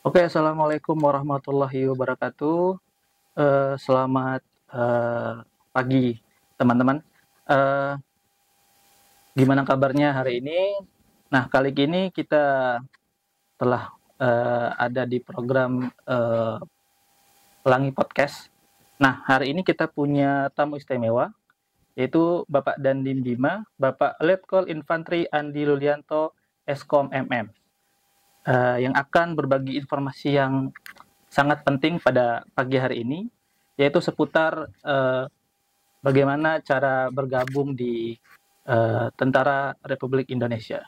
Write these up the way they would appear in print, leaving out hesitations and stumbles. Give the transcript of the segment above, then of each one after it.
Oke, assalamualaikum warahmatullahi wabarakatuh. Selamat pagi, teman-teman. Eh, Gimana kabarnya hari ini? Nah, kali ini kita telah ada di program Pelangi Podcast. Nah, hari ini kita punya tamu istimewa, yaitu Bapak Dandim Bima, Bapak Letkol Infantri Andi Lulianto, Eskom MM, yang akan berbagi informasi yang sangat penting pada pagi hari ini, yaitu seputar bagaimana cara bergabung di Tentara Republik Indonesia.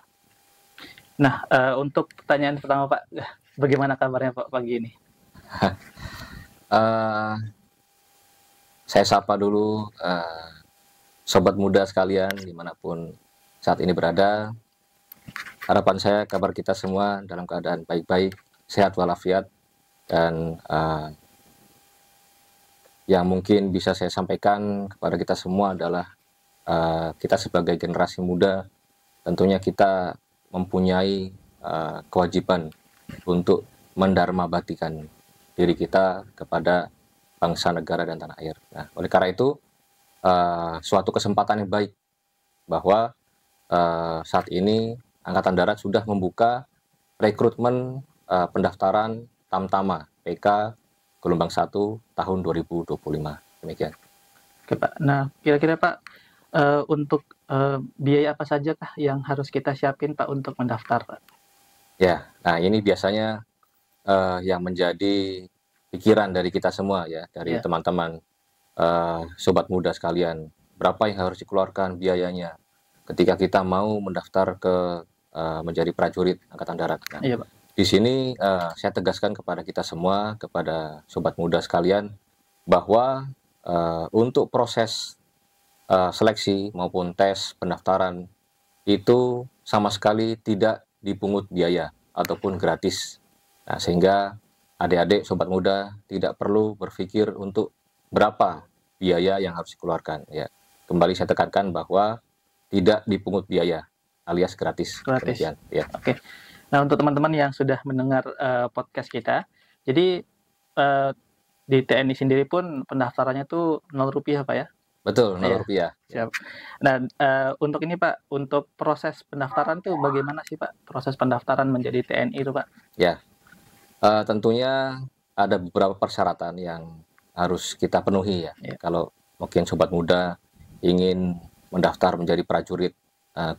Nah, untuk pertanyaan pertama Pak, bagaimana kabarnya Pak pagi ini? Uh, saya sapa dulu sobat muda sekalian dimanapun saat ini berada. Harapan saya kabar kita semua dalam keadaan baik-baik, sehat walafiat, dan yang mungkin bisa saya sampaikan kepada kita semua adalah kita sebagai generasi muda tentunya kita mempunyai kewajiban untuk mendarmabaktikan diri kita kepada bangsa, negara, dan tanah air. Nah, oleh karena itu suatu kesempatan yang baik bahwa saat ini Angkatan Darat sudah membuka rekrutmen pendaftaran Tamtama PK gelombang 1 tahun 2025. Demikian. Oke Pak. Nah, kira-kira Pak, untuk biaya apa saja kah yang harus kita siapin Pak untuk mendaftar Pak? Ya, nah ini biasanya yang menjadi pikiran dari kita semua ya, dari Ya, teman-teman sobat muda sekalian. Berapa yang harus dikeluarkan biayanya ketika kita mau mendaftar ke menjadi prajurit Angkatan Darat. Nah, iya Pak. di sini saya tegaskan kepada kita semua, kepada sobat muda sekalian, bahwa untuk proses seleksi maupun tes pendaftaran itu sama sekali tidak dipungut biaya ataupun gratis. Nah, sehingga adik-adik sobat muda tidak perlu berpikir untuk berapa biaya yang harus dikeluarkan. Ya, kembali saya tekankan bahwa tidak dipungut biaya alias gratis. Gratis. Demikian. Ya. Oke. Nah, untuk teman-teman yang sudah mendengar podcast kita, jadi di TNI sendiri pun pendaftarannya tuh Rp0 Pak ya? Betul, Iya, Rp0. Ya. siap. Dan untuk ini Pak, untuk proses pendaftaran tuh bagaimana sih Pak? Proses pendaftaran menjadi TNI itu Pak? Ya, tentunya ada beberapa persyaratan yang harus kita penuhi ya. Iya, Kalau mungkin sobat muda ingin mendaftar menjadi prajurit,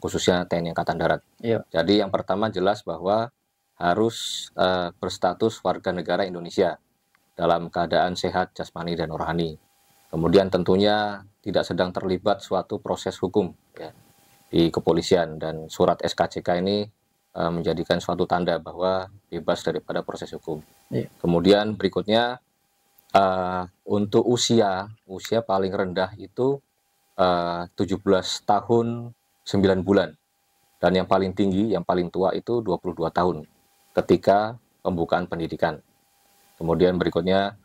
khususnya TNI Angkatan Darat. iya, Jadi yang pertama jelas bahwa harus berstatus warga negara Indonesia dalam keadaan sehat jasmani dan rohani. Kemudian tentunya tidak sedang terlibat suatu proses hukum ya, di kepolisian, dan surat SKCK ini menjadikan suatu tanda bahwa bebas daripada proses hukum. iya. Kemudian berikutnya untuk usia paling rendah itu 17 tahun 9 bulan, dan yang paling tinggi, yang paling tua itu 22 tahun ketika pembukaan pendidikan. Kemudian berikutnya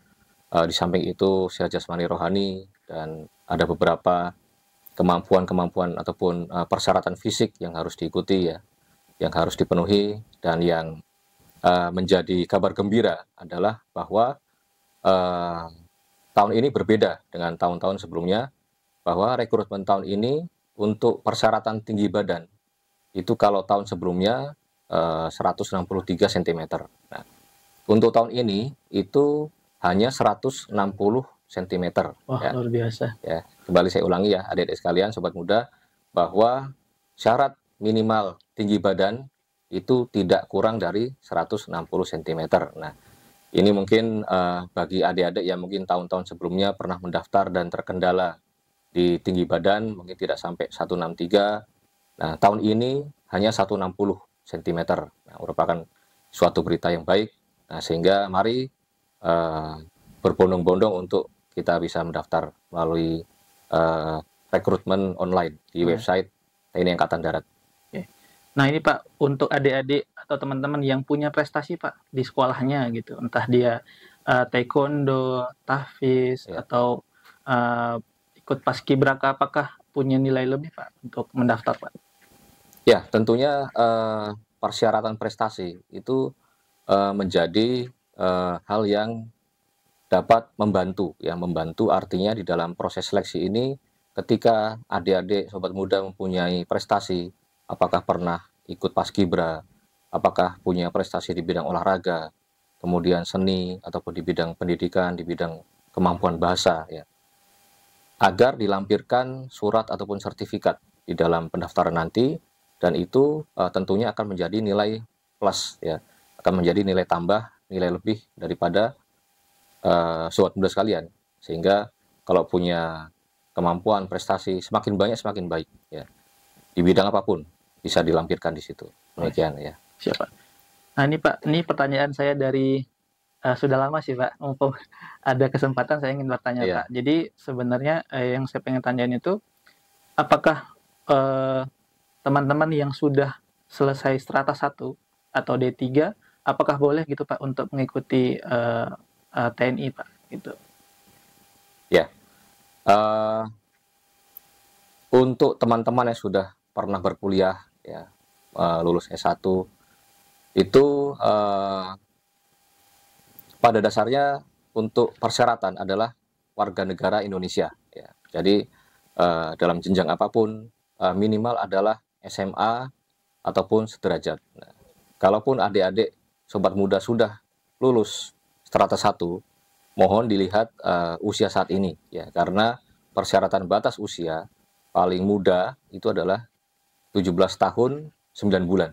di samping itu sehat jasmani rohani, dan ada beberapa kemampuan-kemampuan ataupun persyaratan fisik yang harus diikuti ya, yang harus dipenuhi. Dan yang menjadi kabar gembira adalah bahwa tahun ini berbeda dengan tahun-tahun sebelumnya, bahwa rekrutmen tahun ini untuk persyaratan tinggi badan itu kalau tahun sebelumnya 163 cm. Nah, untuk tahun ini itu hanya 160 cm. Wah, Ya. luar biasa. Ya, kembali saya ulangi ya, adik-adik sekalian, sobat muda, bahwa syarat minimal tinggi badan itu tidak kurang dari 160 cm. Nah, ini mungkin bagi adik-adik yang mungkin tahun-tahun sebelumnya pernah mendaftar dan terkendala di tinggi badan, mungkin tidak sampai 163. Nah, tahun ini hanya 160 cm. Nah, merupakan suatu berita yang baik. Nah, sehingga mari berbondong-bondong untuk kita bisa mendaftar melalui rekrutmen online di Nah, website TNI Angkatan Darat. oke. Nah, ini Pak, untuk adik-adik atau teman-teman yang punya prestasi Pak di sekolahnya gitu, entah dia taekwondo, tahfiz, Ya, atau eh, ikut paskibraka, apakah punya nilai lebih Pak untuk mendaftar Pak? ya tentunya persyaratan prestasi itu menjadi hal yang dapat membantu, ya membantu artinya di dalam proses seleksi ini ketika adik-adik sobat muda mempunyai prestasi, apakah pernah ikut paskibra, apakah punya prestasi di bidang olahraga, kemudian seni ataupun di bidang pendidikan, di bidang kemampuan bahasa, ya, agar dilampirkan surat ataupun sertifikat di dalam pendaftaran nanti, dan itu tentunya akan menjadi nilai plus, ya, akan menjadi nilai tambah, nilai lebih daripada sobat muda sekalian, sehingga kalau punya kemampuan prestasi semakin banyak semakin baik, ya, di bidang apapun bisa dilampirkan di situ. Demikian, ya. Siapa? Nah ini Pak, ini pertanyaan saya dari sudah lama sih Pak, mumpung ada kesempatan saya ingin bertanya Iya. Pak. Jadi sebenarnya yang saya pengen tanyain itu, apakah teman-teman yang sudah selesai strata 1 atau D3, apakah boleh gitu Pak untuk mengikuti TNI Pak? Gitu. Ya, untuk teman-teman yang sudah pernah berkuliah, ya, lulus S1, itu pada dasarnya untuk persyaratan adalah warga negara Indonesia, ya. Jadi dalam jenjang apapun minimal adalah SMA ataupun sederajat. Nah, kalaupun adik-adik sobat muda sudah lulus strata 1, mohon dilihat usia saat ini, ya, karena persyaratan batas usia paling muda itu adalah 17 tahun 9 bulan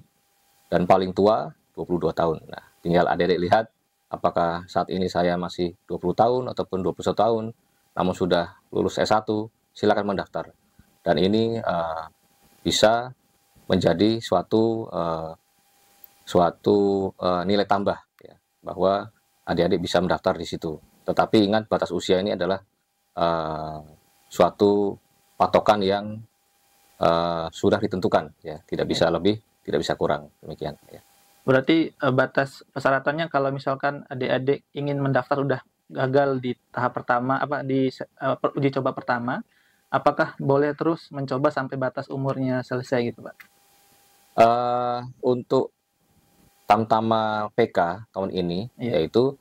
dan paling tua 22 tahun. Nah, tinggal adik-adik lihat apakah saat ini saya masih 20 tahun ataupun 21 tahun, namun sudah lulus S1, silakan mendaftar. Dan ini bisa menjadi suatu nilai tambah, ya, bahwa adik-adik bisa mendaftar di situ. Tetapi ingat batas usia ini adalah suatu patokan yang sudah ditentukan, ya, tidak bisa lebih, tidak bisa kurang, demikian, ya. Berarti batas persyaratannya kalau misalkan adik-adik ingin mendaftar udah gagal di tahap pertama, di uji coba pertama, apakah boleh terus mencoba sampai batas umurnya selesai gitu Pak? Untuk Tamtama PK tahun ini, Iya. yaitu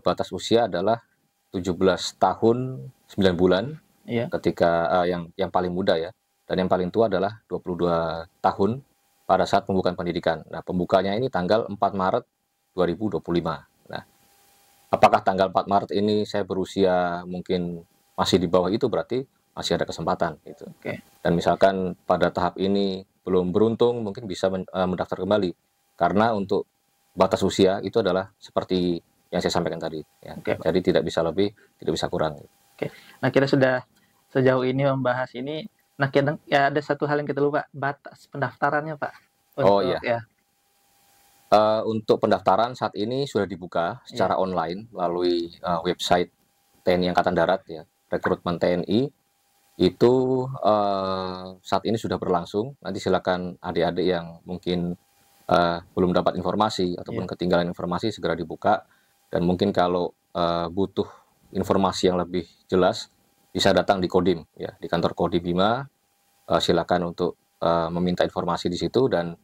batas usia adalah 17 tahun 9 bulan Iya. ketika yang paling muda, ya, dan yang paling tua adalah 22 tahun pada saat pembukaan pendidikan. Nah, pembukanya ini tanggal 4 Maret 2025. Nah, apakah tanggal 4 Maret ini saya berusia mungkin masih di bawah itu, berarti masih ada kesempatan gitu. Oke. Dan misalkan pada tahap ini belum beruntung, mungkin bisa mendaftar kembali. Karena untuk batas usia itu adalah seperti yang saya sampaikan tadi, ya. Oke, Pak. Jadi tidak bisa lebih, tidak bisa kurang. Oke. Nah, kita sudah sejauh ini membahas ini. Nah, ya ada satu hal yang kita lupa, batas pendaftarannya, Pak. Oh, Untuk iya. Untuk pendaftaran saat ini sudah dibuka secara online melalui website TNI Angkatan Darat, ya, rekrutmen TNI. Itu saat ini sudah berlangsung. Nanti silakan adik-adik yang mungkin belum dapat informasi ataupun ketinggalan informasi segera dibuka. Dan mungkin kalau butuh informasi yang lebih jelas bisa datang di Kodim, ya, di kantor Kodim Bima. Silakan untuk meminta informasi di situ, dan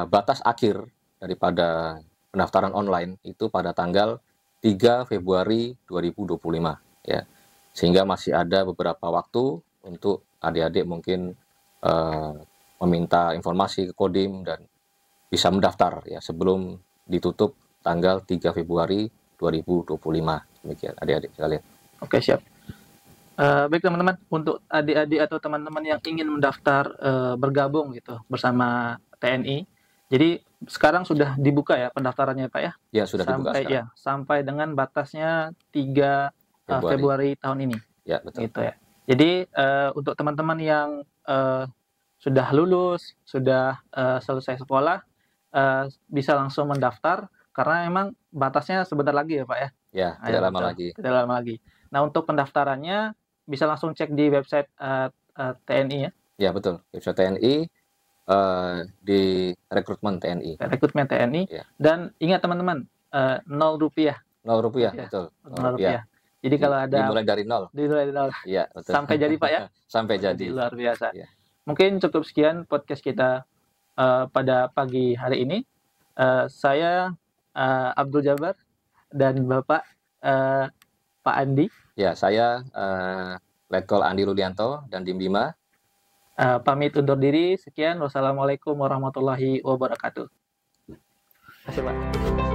batas akhir daripada pendaftaran online itu pada tanggal 3 Februari 2025, ya. Sehingga masih ada beberapa waktu untuk adik-adik mungkin meminta informasi ke Kodim dan bisa mendaftar, ya, sebelum ditutup tanggal 3 Februari 2025. Demikian adik-adik sekalian. Oke, siap. Baik teman-teman, untuk adik-adik atau teman-teman yang ingin mendaftar bergabung gitu bersama TNI, jadi sekarang sudah dibuka ya pendaftarannya Pak ya? Ya, sudah dibuka Sampai sekarang. sampai dengan batasnya 3 Februari tahun ini. Ya, betul. Gitu ya. Jadi untuk teman-teman yang sudah lulus, sudah selesai sekolah, bisa langsung mendaftar karena memang batasnya sebentar lagi ya Pak ya? Ya, tidak lama lagi. Tidak lama lagi. Nah, untuk pendaftarannya bisa langsung cek di website TNI ya? Ya, betul. Website TNI, di rekrutmen TNI. Rekrutmen TNI. Ya. Dan ingat teman-teman, Rp0. Rp0, betul. Rp0. Jadi kalau ada dimulai dari 0. Dimulai dari 0. Iya, betul. Sampai jadi Pak ya? Sampai jadi. Luar biasa. Ya. Mungkin cukup sekian podcast kita pada pagi hari ini. Saya Abdul Jabar dan Bapak Pak Andi. Ya, saya Letkol Andi Rudianto dan Dim Bima. Pamit undur diri. Sekian. Wassalamualaikum warahmatullahi wabarakatuh. Terima kasih, Pak.